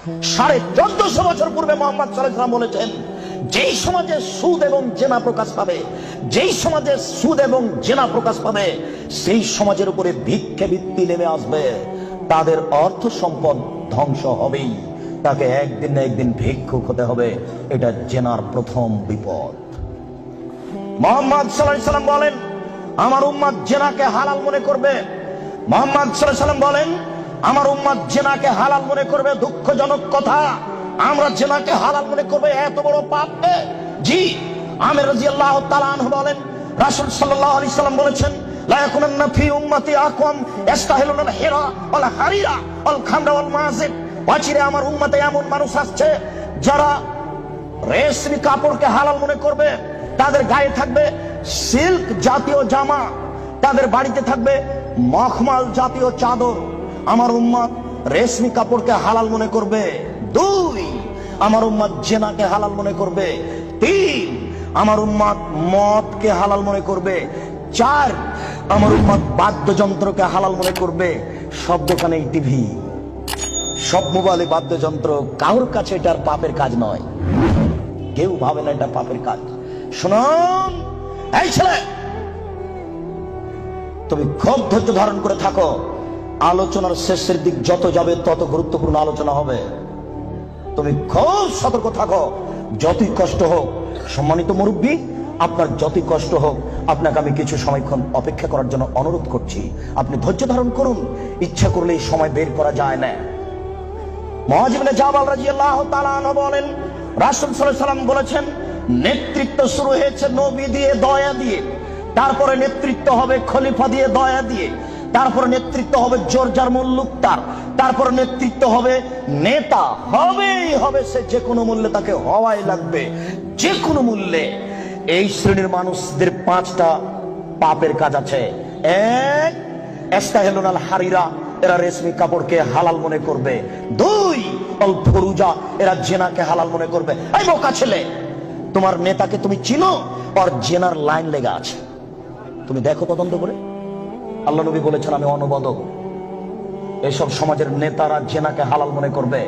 1450 বছর পূর্বে মুহাম্মদ সাল্লাল্লাহু আলাইহি ওয়াসাল্লাম বলেছেন, যেই সমাজে সুদ এবং জেনা প্রকাশ পাবে, যেই সমাজে সুদ এবং জেনা প্রকাশ পাবে, সেই সমাজের উপরে ভিক্ষাবৃত্তি নেমে আসবে। তাদের অর্থ সম্পদ ধ্বংস হবেই, তাকে একদিন না একদিন ভিক্ষুক হতে হবে। এটা জেনার প্রথম বিপদ। মুহাম্মদ সাল্লাল্লাহু আলাইহি ওয়াসাল্লাম বলেন, আমার উম্মত জেনাকে হালাল মনে করবে। মুহাম্মদ সাল্লাল্লাহু আলাইহি ওয়াসাল্লাম বলেন, আমার উম্মত জেনাকে হালাল মনে করবে। দুঃখজনক কথা, আমরা জেনাকে হালাল মনে করবে, এত বড় পাপ। জি, আমির রাদিয়াল্লাহু তাআলা আনহু বলেন, রাসূল সাল্লাল্লাহু আলাইহি ওয়াসাল্লাম বলেছেন, লা ইয়াকুনান্না ফি উম্মতি আকওয়াম ইস্তাহিলুনা আল হিরা ওয়াল হারিরা ওয়াল খামরা ওয়াল মাযিব। অচিরে আমার উম্মতে এমন মানুষ আসছে যারা রেশমি কাপড়কে হালাল মনে করবে। তাদের গায়ে থাকবে সিল্ক জাতীয় জামা, তাদের বাড়িতে থাকবে মখমল জাতীয় চাদর। আমার উম্মত রেশমি কাপড়কে হালাল মনে করবে। 2, আমার উম্মত জেনাকে হালাল মনে করবে। 3, আমার উম্মত মদকে হালাল মনে করবে। 4, আমার উম্মত বাদ্যযন্ত্রকে হালাল মনে করবে। সব দোকানে টিভি, সব মোবাইলে বাদ্যযন্ত্র। কারোর কাছে এটার পাপের কাজ নয়, কেউ ভাবে না এটা পাপের কাজ। শুনুন, এই ছেলে, তুমি খুব ধৈর্য ধারণ করে থাকো। আলোচনার শেষের দিক যত যাবে তত গুরুত্বপূর্ণ আলোচনা হবে। তুমি খুব সতর্ক থাকো, যতই কষ্ট হোক। সম্মানিত মুরব্বী, আপনার যতই কষ্ট হোক, আপনাকে আমি কিছু সময়ক্ষণ অপেক্ষা করার জন্য অনুরোধ করছি। আপনি ধৈর্য ধারণ করুন, ইচ্ছা করলে এই সময় বের করা যায় না। মুআয ইবনে জাবাল রাদিয়াল্লাহু তাআলা আনহু বলেন, রাসূল সাল্লাল্লাহু আলাইহি ওয়াসাল্লাম বলেছেন, নেতৃত্ব শুরু হয়েছে নবী দিয়ে, দয়া দিয়ে। তারপরে নেতৃত্ব হবে খলিফা দিয়ে, দয়া দিয়ে। তারপরে নেতৃত্ব হবে জোরজার মুল্লুকতার। তারপরে নেতৃত্ব হবে নেতা। হবেই হবে, সে যে কোনো মূল্যে তাকে হওয়াই লাগবে, যে কোনো মূল্যে। এই শ্রেণীর মানুষদের 5টা পাপের কাজ আছে। 1, ইস্তাহিলুনা আল হারিরা, এরা রেশমি কাপড়কে হালাল মনে করবে। 2, আল ফুরুজা, এরা জেনাকে হালাল মনে করবে। এই বোকা ছেলে, তোমার নেতাকে তুমি চিনো? আর জেনার লাইন লেগে আছে, তুমি দেখো তদন্ত করে। আল্লাহ নবী বলেছেন, আমি অনুবাদক। এসব সমাজের নেতারা জেনাকে হালাল মনে করবে।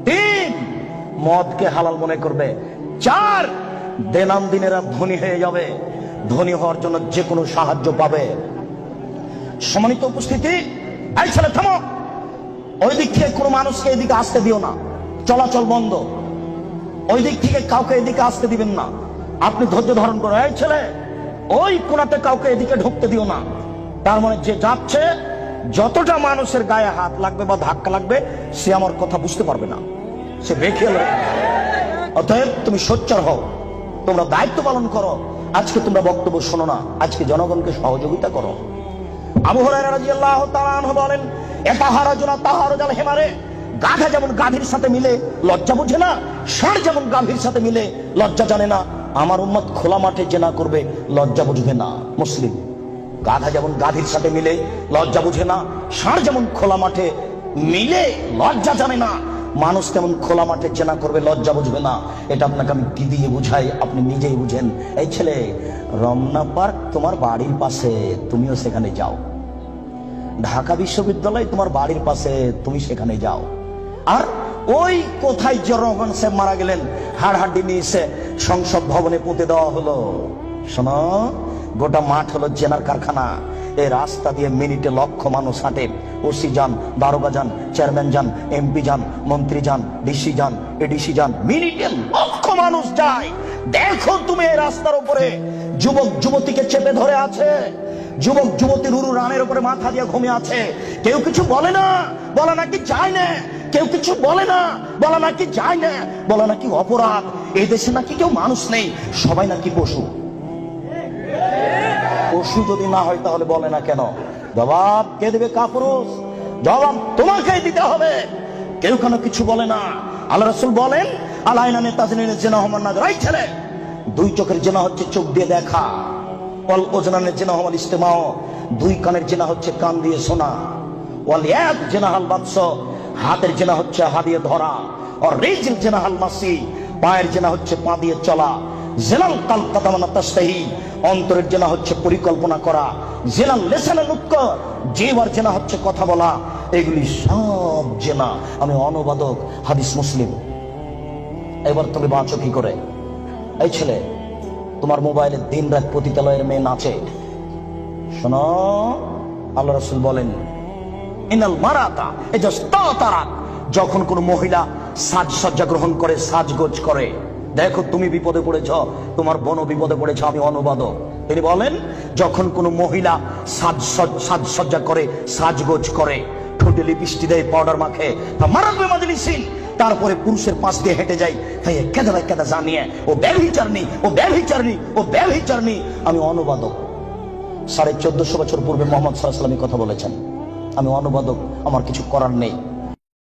3, মদকে হালাল মনে করবে। 4, দিনেরা ধনী হয়ে যাবে, ধনী হওয়ার জন্য যে কোনো সাহায্য পাবে। সম্মানিত উপস্থিতি, এই ছেলে থামো। ওই দিক থেকে কোনো মানুষকে এদিকে আসতে দিও না, চলাচল বন্ধ। ওই দিক থেকে কাউকে এদিকে আসতে দিবেন না। আপনি ধৈর্য ধারণ করো। এই ছেলে, ওই কোণাতে কাউকে এদিকে ঢুকতে দিও না। তার মানে যে যাচ্ছে, যতটা মানুষের গায়ে হাত লাগবে বা ধাক্কা লাগবে, সে আমার কথা বুঝতে পারবে না, সে বেখেয়াল হবে। অতএব তুমি সোচ্চার হও, তোমরা দায়িত্ব পালন করো। আজকে তোমরা বক্তব্য শোনো না, আজকে জনগণকে সহযোগিতা করো। আবু হুরায়রা রাদিয়াল্লাহু তাআলা আনহু বলেন, এতাহারাজুনা তাহারুজাল হিমারে, গাধা যেমন গাভীর সাথে মিলে লজ্জা বুঝে না, ষাঁড় যেমন গাভীর সাথে মিলে লজ্জা জানে না, আমার উম্মত খোলা মাঠে জেনা করবে, লজ্জা বুঝবে না। মুসলিম। গাধা যেমন গাভীর সাথে মিলে লজ্জা বুঝে না, ষাঁড় যেমন খোলা মাঠে মিলে লজ্জা জানে না, মানুষ তেমন খোলা মাঠে জেনা করবে, লজ্জা বুঝবে না। এটা আপনাকে আমি কি দিয়ে বুঝাই, আপনি নিজেই বুঝেন। এই ছেলে, রমনা পার্ক তোমার বাড়ির পাশে, তুমিও সেখানে যাও। ঢাকা বিশ্ববিদ্যালয় তোমার বাড়ির পাশে, তুমি সেখানে যাও। আর ওই কোথায় জনগণ সে মারা গেলেন, হাড়হাড্ডি নিয়ে এসে সংসদ ভবনে পুঁতে দেওয়া হলো। শোনো, গোটা মাঠ হলো জেনার কারখানা। এই রাস্তা দিয়ে মিনিটে লক্ষ মানুষ হাঁটে। ওসি যান, দারোগা যান, চেয়ারম্যান যান, এমপি যান, মন্ত্রী যান, ডিসি যান, এডিসি যান, মিনিটে লক্ষ মানুষ যায়। দেখো তুমি এই রাস্তার উপরে যুবক যুবতীকে চেপে ধরে আছে, যুবক যুবতী রুরু রানের উপরে মাথা দিয়ে ঘুমিয়ে আছে। কেউ কিছু বলে না, বলে নাকি যায় না। কেউ কিছু বলে না, বলে নাকি যায় না, বলে নাকি অপরাধ। এই দেশে নাকি কেউ মানুষ নেই, সবাই নাকি পশু। পশু যদি না হয় তাহলে বলে না কেন? জবাব কে দেবে? কাপুরুষ। জবাব তোমাকেই দিতে হবে। কেউ কেন কিছু বলে না। আল্লাহ রাসূল বলেন, আলাইনানে তাজনিনে জিনা হুমান নাজর। এই ছেলে, 2 চোখের জিনা হচ্ছে চোখ দিয়ে দেখা। ওয়াল উজনানের জিনা হুমাল ইস্তেমাও, 2 কানের জিনা হচ্ছে কান দিয়ে শোনা। ওয়াল ইয়াদ জিনা হাল বাতস, হাতের জিনা হচ্ছে হাত দিয়ে ধরা। আর রিজিল জিনা হাল মাসি, পায়ের জিনা হচ্ছে পা দিয়ে চলা। জেলাল কাল কাদামানা তাস্তাহি, অন্তরের জেনা হচ্ছে পরিকল্পনা করা, জেলাল লেসানের উৎক, জিহ্বার জেনা হচ্ছে কথা বলা, এগুলি সব জেনা। আমি অনুবাদক, হাদিস মুসলিম। এবার তুমি বাঁচো কি করে? এই ছেলে, তোমার মোবাইলে দিন রাত পতিতালয়ের মেয়ে নাচে, শোনো, আল্লাহ রাসূল বলেন ইনাল মারাতা ইজাস্তাতারাত, যখন কোন মহিলা সাজসজ্জা গ্রহণ করে, সাজগোজ করে, দেখো তুমি বিপদে পড়েছ, তোমার বোন বিপদে পড়েছ। আমি অনুবাদক। তিনি বলেন যখন কোন মহিলা সাজসজ্জা করে, সাজগোজ করে, ঠোঁটে লিপস্টিক দেয়, পাউডার মাখে, মারাবে মাজলিসিন, তারপরে পুরুষের পাশ দিয়ে হেঁটে যায়, তাই কেদা ভাই কেদা জানিয়ে ও ব্যভিচারণী, ও ব্যভিচারণী, ও ব্যভিচারণী। আমি অনুবাদক। 1450 বছর পূর্বে মুহাম্মদ সাল্লাল্লাহু আলাইহি ওয়াসাল্লাম কথা বলেছেন। আমি অনুবাদক, আমার কিছু করার নেই।